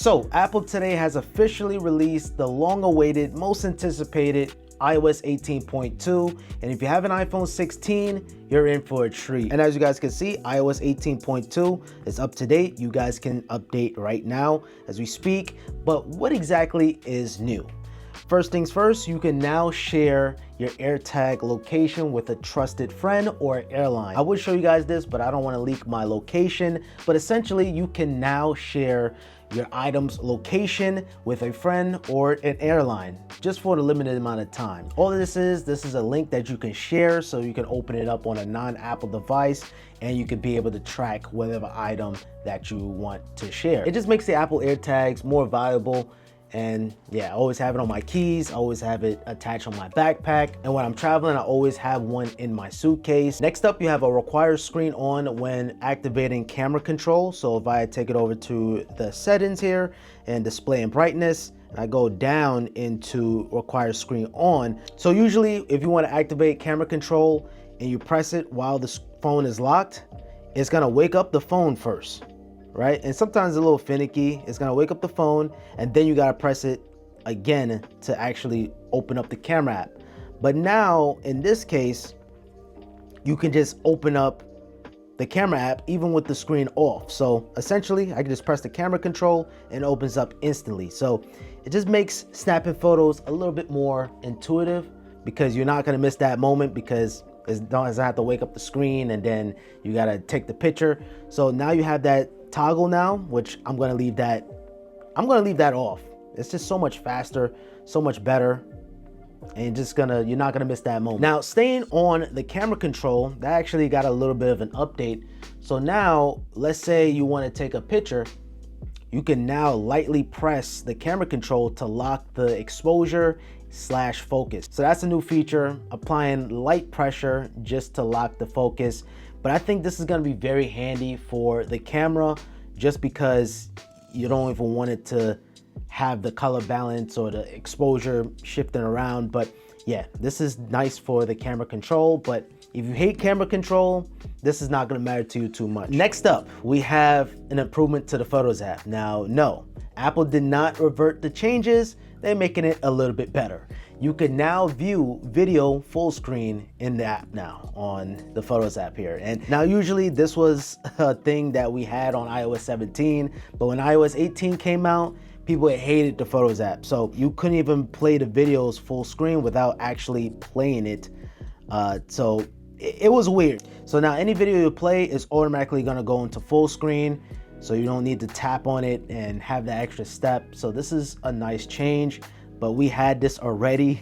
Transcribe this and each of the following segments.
So Apple today has officially released the long-awaited, most anticipated iOS 18.2, and if you have an iPhone 16, you're in for a treat. And as you guys can see, iOS 18.2 is up to date. You guys can update right now as we speak, but what exactly is new? First things first, you can now share your AirTag location with a trusted friend or airline. I would show you guys this, but I don't want to leak my location. But essentially, you can now share your item's location with a friend or an airline just for a limited amount of time. All of this is a link that you can share, so you can open it up on a non-Apple device and you can be able to track whatever item that you want to share. It just makes the Apple AirTags more valuable. And yeah, I always have it on my keys, I always have it attached on my backpack, and when I'm traveling, I always have one in my suitcase. Next up, you have a require screen on when activating camera control. So if I take it over to the settings here and display and brightness, and I go down into require screen on. So usually if you want to activate camera control and you press it while the phone is locked, it's gonna wake up the phone first. Right? And sometimes it's a little finicky. It's gonna wake up the phone and then you gotta press it again to actually open up the camera app. But now in this case, you can just open up the camera app even with the screen off. So essentially, I can just press the camera control and it opens up instantly. So it just makes snapping photos a little bit more intuitive, because you're not gonna miss that moment, because it doesn't have to wake up the screen and then you gotta take the picture. So now you have that toggle now, which I'm gonna leave that off. It's just so much faster, so much better, and you're not gonna miss that moment. Now, staying on the camera control, that actually got a little bit of an update. So now, let's say you want to take a picture, you can now lightly press the camera control to lock the exposure / focus. So that's a new feature, applying light pressure just to lock the focus. But I think this is going to be very handy for the camera, just because you don't even want it to have the color balance or the exposure shifting around. But yeah, this is nice for the camera control. But if you hate camera control, this is not going to matter to you too much. Next up, we have an improvement to the Photos app. Now, no, Apple did not revert the changes. They're making it a little bit better. You can now view video full screen in the app now on the Photos app here. And now usually this was a thing that we had on iOS 17, but when iOS 18 came out, people hated the Photos app. So you couldn't even play the videos full screen without actually playing it. So it was weird. So now any video you play is automatically gonna go into full screen, so you don't need to tap on it and have the extra step. So this is a nice change, but we had this already.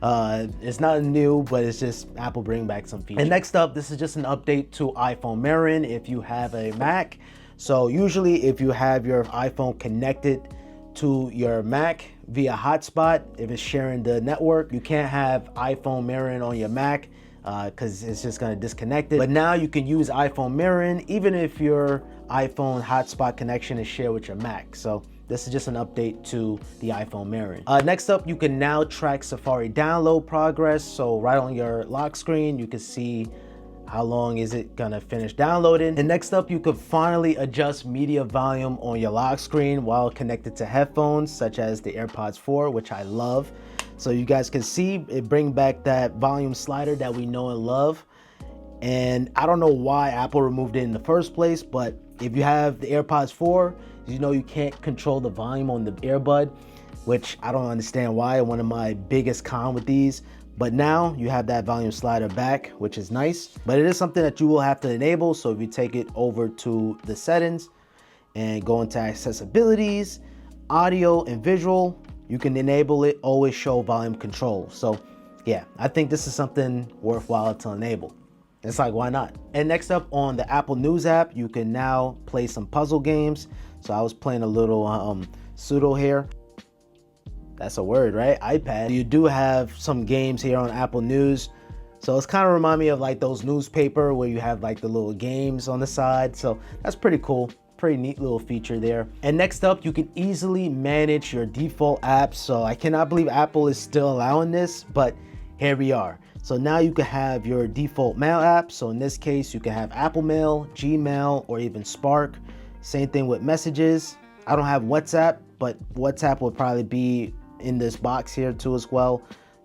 It's not new, but it's just Apple bringing back some features. And next up, this is just an update to iPhone mirroring if you have a Mac. So usually if you have your iPhone connected to your Mac via hotspot, if it's sharing the network, you can't have iPhone mirroring on your Mac because it's just going to disconnect it. But now you can use iPhone mirroring even if your iPhone hotspot connection is shared with your Mac. So this is just an update to the iPhone mirroring. Next up, you can now track Safari download progress. So right on your lock screen, you can see how long is it gonna finish downloading. And next up, you could finally adjust media volume on your lock screen while connected to headphones, such as the AirPods 4, which I love. So you guys can see it bring back that volume slider that we know and love. And I don't know why Apple removed it in the first place, but if you have the AirPods 4, you know you can't control the volume on the earbud, which I don't understand why. One of my biggest cons with these. But now you have that volume slider back, which is nice. But it is something that you will have to enable. So if you take it over to the settings and go into accessibilities, audio and visual, you can enable it, always show volume control. So yeah, I think this is something worthwhile to enable. It's like, why not? And next up on the Apple News app, you can now play some puzzle games. So I was playing a little Pseudo here. That's a word, right? iPad. You do have some games here on Apple News. So it's kind of remind me of like those newspaper where you have like the little games on the side. So that's pretty cool. Pretty neat little feature there. And next up, you can easily manage your default apps. So I cannot believe Apple is still allowing this, but here we are. So now you can have your default mail app. So in this case, you can have Apple Mail, Gmail, or even Spark. Same thing with messages. I don't have WhatsApp, but WhatsApp will probably be in this box here too as well.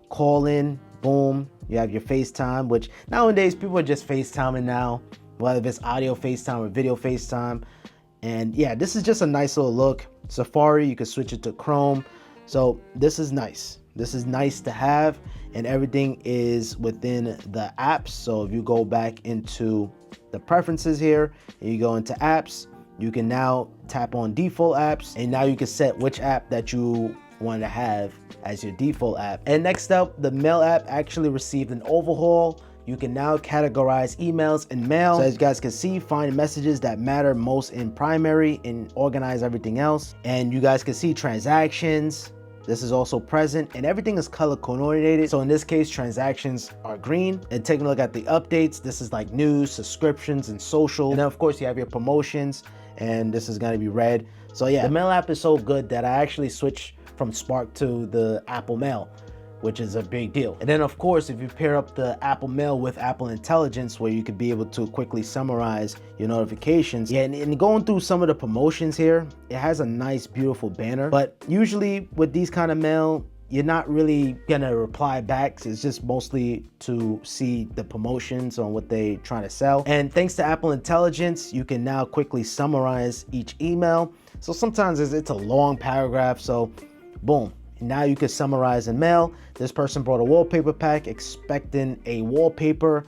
Call in, boom. You have your FaceTime, which nowadays people are just FaceTiming now, whether it's audio FaceTime or video FaceTime. And yeah, this is just a nice little look. Safari, you can switch it to Chrome. So this is nice. This is nice to have, and everything is within the apps. So if you go back into the preferences here and you go into apps, you can now tap on default apps, and now you can set which app that you want to have as your default app. And next up, the mail app actually received an overhaul. You can now categorize emails and mail. So as you guys can see, find messages that matter most in primary and organize everything else. And you guys can see transactions. This is also present, and everything is color coordinated. So in this case, transactions are green. And taking a look at the updates, this is like news, subscriptions, and social. And then of course you have your promotions, and this is gonna be red. So yeah, the mail app is so good that I actually switched from Spark to the Apple Mail, which is a big deal. And then of course, if you pair up the Apple Mail with Apple Intelligence, where you could be able to quickly summarize your notifications. Yeah, and going through some of the promotions here, it has a nice, beautiful banner. But usually with these kind of mail, you're not really gonna reply back. It's just mostly to see the promotions on what they're trying to sell. And thanks to Apple Intelligence, you can now quickly summarize each email. So sometimes it's a long paragraph, so boom. Now you can summarize in mail. This person brought a wallpaper pack expecting a wallpaper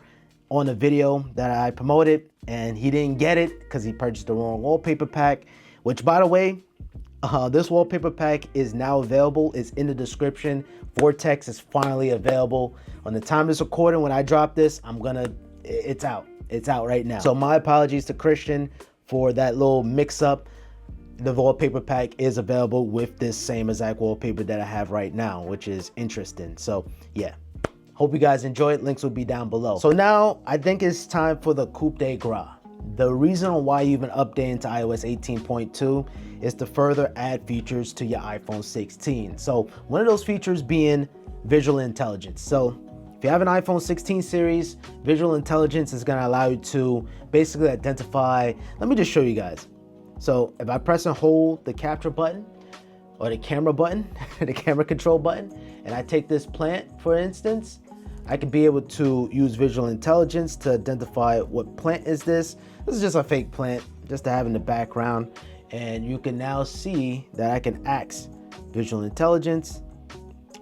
on a video that I promoted, and he didn't get it because he purchased the wrong wallpaper pack, which by the way, this wallpaper pack is now available. It's in the description. Vortex is finally available. On the time it's recording, when I drop this, it's out. It's out right now. So my apologies to Christian for that little mix up. The wallpaper pack is available with this same exact wallpaper that I have right now, which is interesting. So yeah, hope you guys enjoy it. Links will be down below. So now I think it's time for the coup de grace. The reason why you've been updating to iOS 18.2 is to further add features to your iPhone 16. So one of those features being visual intelligence. So if you have an iPhone 16 series, visual intelligence is going to allow you to basically identify. Let me just show you guys. So if I press and hold the capture button or the camera button, the camera control button, and I take this plant, for instance, I could be able to use visual intelligence to identify what plant is this. This is just a fake plant, just to have in the background. And you can now see that I can ask visual intelligence,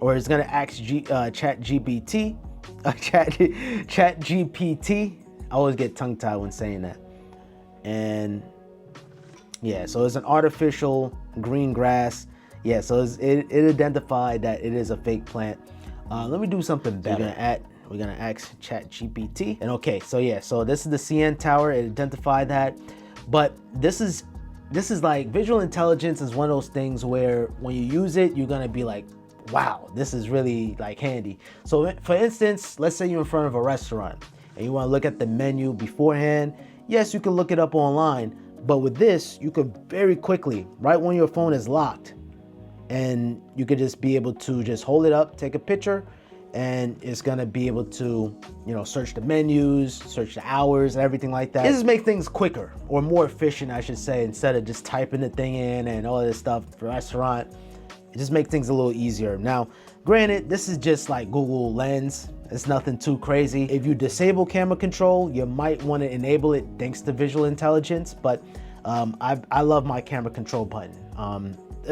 or it's gonna ask Chat GPT. I always get tongue tied when saying that. And yeah, so it's an artificial green grass. Yeah, so it identified that it is a fake plant. Let me do something better. We're gonna ask Chat GPT. And okay, so yeah, so this is the CN Tower. It identified that, but this is like visual intelligence is one of those things where when you use it, you're gonna be like, wow, this is really like handy. So for instance, let's say you're in front of a restaurant and you want to look at the menu beforehand. Yes, you can look it up online. But with this, you could very quickly, right when your phone is locked, and you could just be able to just hold it up, take a picture, and it's gonna be able to, search the menus, search the hours and everything like that. It just makes things quicker, or more efficient, I should say, instead of just typing the thing in and all this stuff for restaurant. It just makes things a little easier. Now, granted, this is just like Google Lens. It's nothing too crazy. If you disable camera control, you might want to enable it thanks to visual intelligence, but I love my camera control button.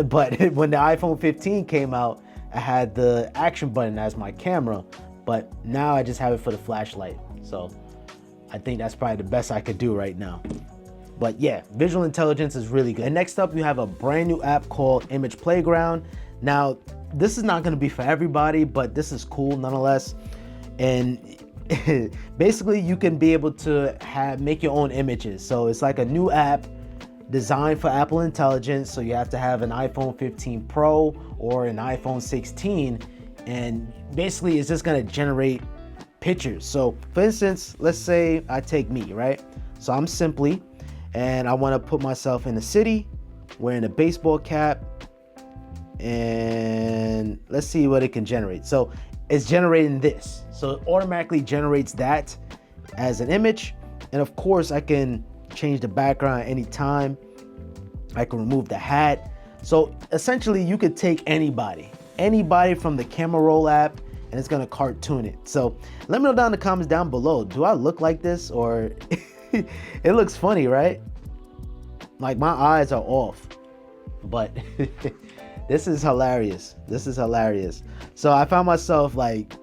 But when the iPhone 15 came out, I had the action button as my camera, but now I just have it for the flashlight. So I think that's probably the best I could do right now. But yeah, visual intelligence is really good. And next up, you have a brand new app called Image Playground. Now, this is not gonna be for everybody, but this is cool nonetheless. And basically you can be able to make your own images. So it's like a new app designed for Apple Intelligence. So you have to have an iPhone 15 Pro or an iPhone 16, and basically it's just gonna generate pictures. So for instance, let's say I take me, right? So I'm Simply, and I wanna put myself in the city, wearing a baseball cap, and let's see what it can generate. So it's generating this. So it automatically generates that as an image. And of course I can change the background anytime. I can remove the hat. So essentially you could take anybody from the camera roll app, and it's gonna cartoon it. So let me know down in the comments down below, do I look like this, or it looks funny, right? Like my eyes are off, but this is hilarious. This is hilarious. So I found myself like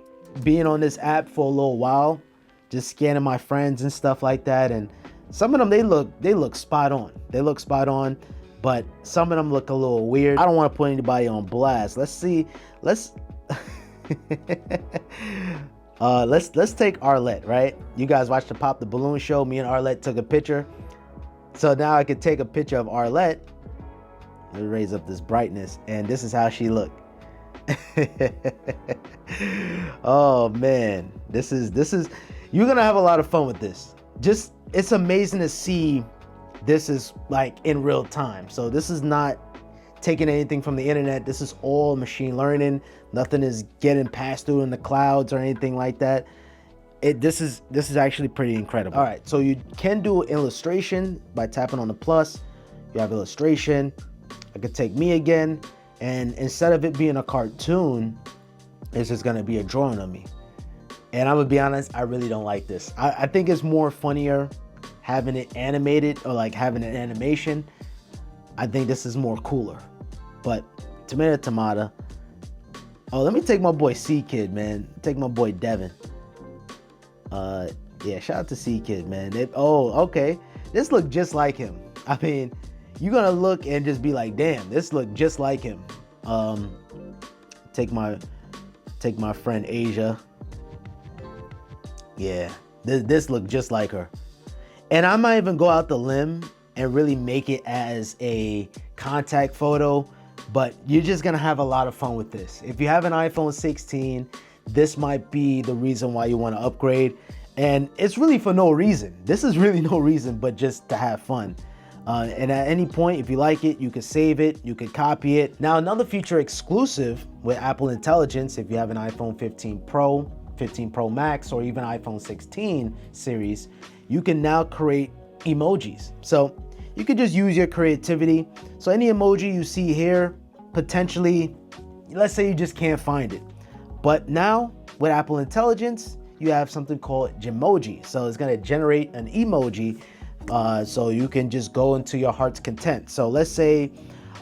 being on this app for a little while, just scanning my friends and stuff like that. And some of them, they look spot on. They look spot on, but some of them look a little weird. I don't want to put anybody on blast. Let's see. Let's let's take Arlette, right? You guys watched the Pop the Balloon show. Me and Arlette took a picture. So now I could take a picture of Arlette. Let me raise up this brightness, and this is how she looked. Oh man, this is you're gonna have a lot of fun with this. Just, it's amazing to see this is like in real time. So this is not taking anything from the internet. This is all machine learning. Nothing is getting passed through in the clouds or anything like that. This is actually pretty incredible. All right, so you can do illustration by tapping on the plus. You have illustration. I could take me again, and instead of it being a cartoon, it's just gonna be a drawing of me. And I'm gonna be honest, I really don't like this. I think it's more funnier having it animated, or like having an animation. I think this is more cooler. But tomato. Oh, let me take my boy C-Kid, man. Take my boy Devin. Yeah, shout out to C-Kid, man. Oh, okay. This look just like him. I mean, you're gonna look and just be like, damn, this look just like him. Take my friend Asia. Yeah, this look just like her. And I might even go out the limb and really make it as a contact photo, but you're just gonna have a lot of fun with this. If you have an iPhone 16, this might be the reason why you want to upgrade. And it's really for no reason. This is really no reason but just to have fun. And at any point, if you like it, you can save it, you can copy it. Now, another feature exclusive with Apple Intelligence, if you have an iPhone 15 Pro, 15 Pro Max, or even iPhone 16 series, you can now create emojis. So you can just use your creativity. So any emoji you see here, potentially, let's say you just can't find it. But now with Apple Intelligence, you have something called Gemoji. So it's gonna generate an emoji, so you can just go into your heart's content. So let's say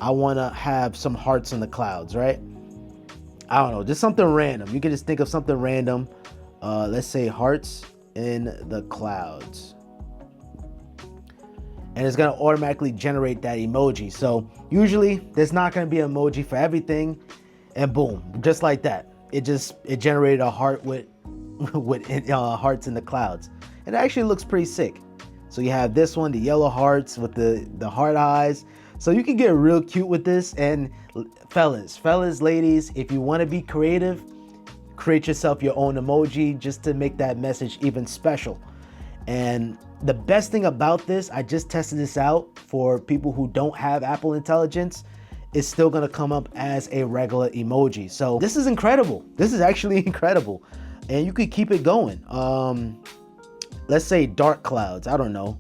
I wanna have some hearts in the clouds, right? I don't know, just something random. You can just think of something random. Let's say hearts in the clouds. And it's gonna automatically generate that emoji. So usually there's not gonna be an emoji for everything, and boom, just like that. It generated a heart with hearts in the clouds. It actually looks pretty sick. So you have this one, the yellow hearts with the heart eyes. So you can get real cute with this. And fellas, ladies, if you want to be creative, create yourself your own emoji just to make that message even special. And the best thing about this, I just tested this out for people who don't have Apple Intelligence. It's still gonna come up as a regular emoji. So this is incredible. This is actually incredible. And you could keep it going. Let's say dark clouds, I don't know.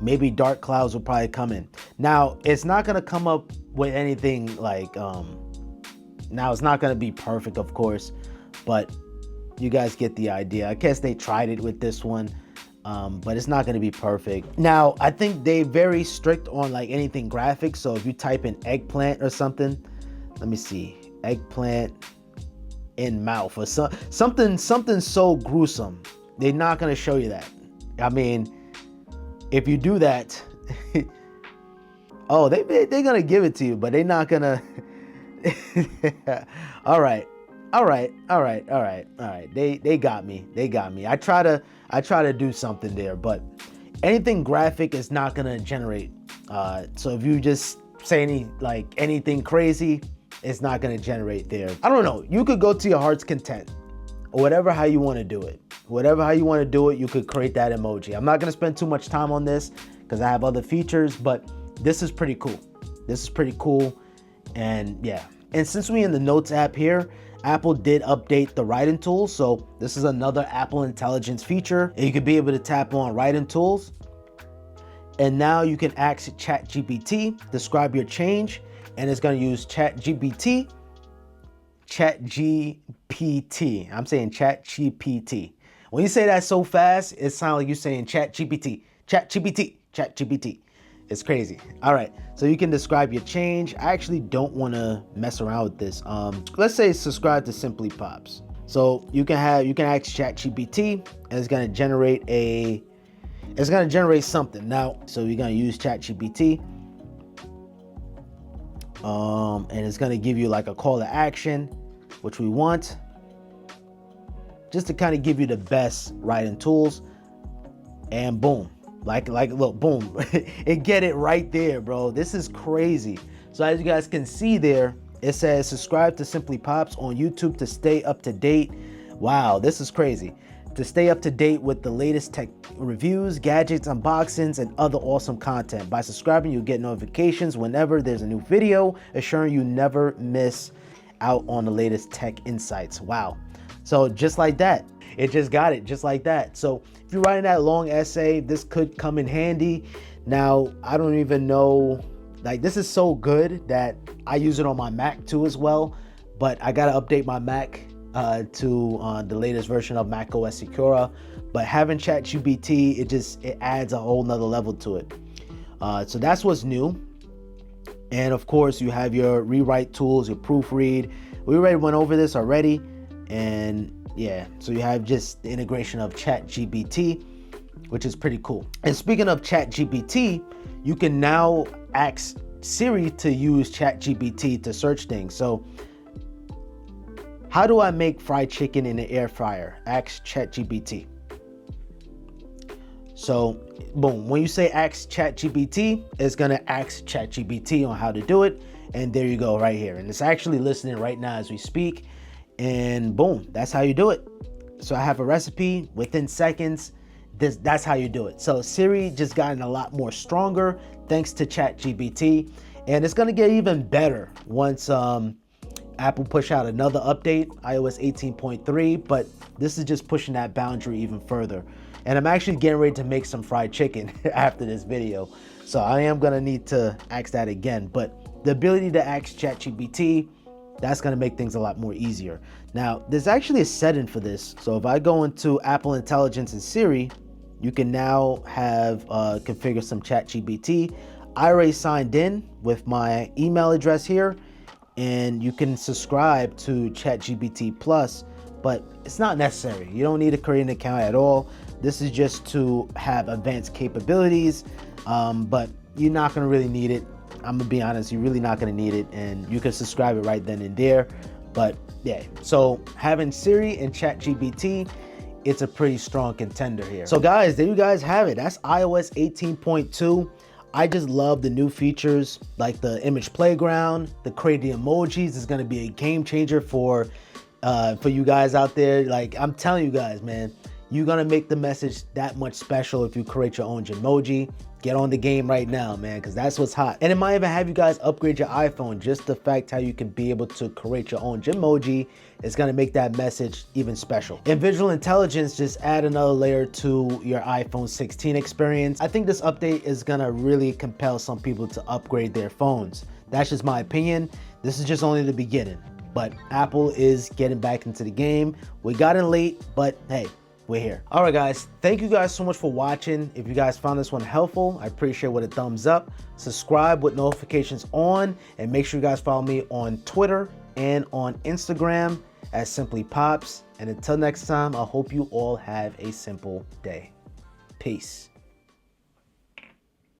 Maybe dark clouds will probably come in. Now, it's not gonna come up with anything like, now it's not gonna be perfect, of course, but you guys get the idea. I guess they tried it with this one. But it's not going to be perfect. Now, I think they're very strict on like anything graphic. So if you type in eggplant or something, let me see, eggplant in mouth or something so gruesome, they're not going to show you that. I mean, if you do that, oh, they're going to give it to you, but they're not going to. All right. They got me. I try to do something there, but anything graphic is not gonna generate. So if you just say anything crazy, it's not gonna generate there. I don't know. You could go to your heart's content, or whatever how you want to do it. You could create that emoji. I'm not gonna spend too much time on this because I have other features, but this is pretty cool. And yeah. And since we in the Notes app here, Apple did update the writing tools. So this is another Apple Intelligence feature. And you could be able to tap on writing tools. And now you can ask ChatGPT, describe your change, and it's gonna use ChatGPT. I'm saying ChatGPT. When you say that so fast, it sounds like you're saying ChatGPT, ChatGPT, ChatGPT. It's crazy. All right, so you can describe your change. I actually don't want to mess around with this. Let's say subscribe to Simply Pops. So you can ask ChatGPT, and it's gonna generate something now. So you're gonna use ChatGPT, and it's gonna give you like a call to action, which we want, just to kind of give you the best writing tools. And boom, look, boom, it get it right there, bro. This is crazy. So as you guys can see there, it says subscribe to Simply Pops on YouTube to stay up to date. Wow, this is crazy. To stay up to date with the latest tech reviews, gadgets, unboxings, and other awesome content. By subscribing, you'll get notifications whenever there's a new video, assuring you never miss out on the latest tech insights. Wow. So just like that, it just got it just like that. So if you're writing that long essay, this could come in handy. Now, I don't even know, like, this is so good that I use it on my Mac too as well, but I got to update my Mac to the latest version of macOS Secura. But having ChatGPT, it adds a whole nother level to it. So that's what's new. And of course, you have your rewrite tools, your proofread. We already went over this already. And yeah, so you have just the integration of ChatGPT, which is pretty cool. And speaking of ChatGPT, you can now ask Siri to use ChatGPT to search things. So how do I make fried chicken in the air fryer? Ask ChatGPT. So boom, when you say ask ChatGPT, it's gonna ask ChatGPT on how to do it. And there you go right here. And it's actually listening right now as we speak. And boom, that's how you do it. So I have a recipe within seconds. That's how you do it. So Siri just gotten a lot more stronger thanks to ChatGPT. And it's gonna get even better once Apple push out another update, iOS 18.3, but this is just pushing that boundary even further. And I'm actually getting ready to make some fried chicken after this video. So I am gonna need to ask that again. But the ability to ask ChatGPT, that's gonna make things a lot more easier. Now, there's actually a setting for this. So if I go into Apple Intelligence and Siri, you can now have configure some ChatGPT. I already signed in with my email address here, and you can subscribe to ChatGPT Plus, but it's not necessary. You don't need to create an account at all. This is just to have advanced capabilities, but you're not gonna really need it. I'm gonna be honest, you're really not gonna need it, and you can subscribe it right then and there. But yeah, so having Siri and ChatGPT, it's a pretty strong contender here. So guys, there you guys have it. That's iOS 18.2. I just love the new features like the image playground, the creating emojis is gonna be a game changer for you guys out there. Like, I'm telling you guys, man, you're gonna make the message that much special if you create your own Gmoji. Get on the game right now, man, because that's what's hot. And it might even have you guys upgrade your iPhone. Just the fact how you can be able to create your own Gmoji is gonna make that message even special. And visual intelligence just add another layer to your iPhone 16 experience. I think this update is gonna really compel some people to upgrade their phones. That's just my opinion. This is just only the beginning, but Apple is getting back into the game. We got in late, but hey, we're here. All right, guys, thank you guys so much for watching. If you guys found this one helpful, I appreciate with a thumbs up, subscribe with notifications on, and make sure you guys follow me on Twitter and on Instagram at Simply Pops. And until next time, I hope you all have a simple day. Peace.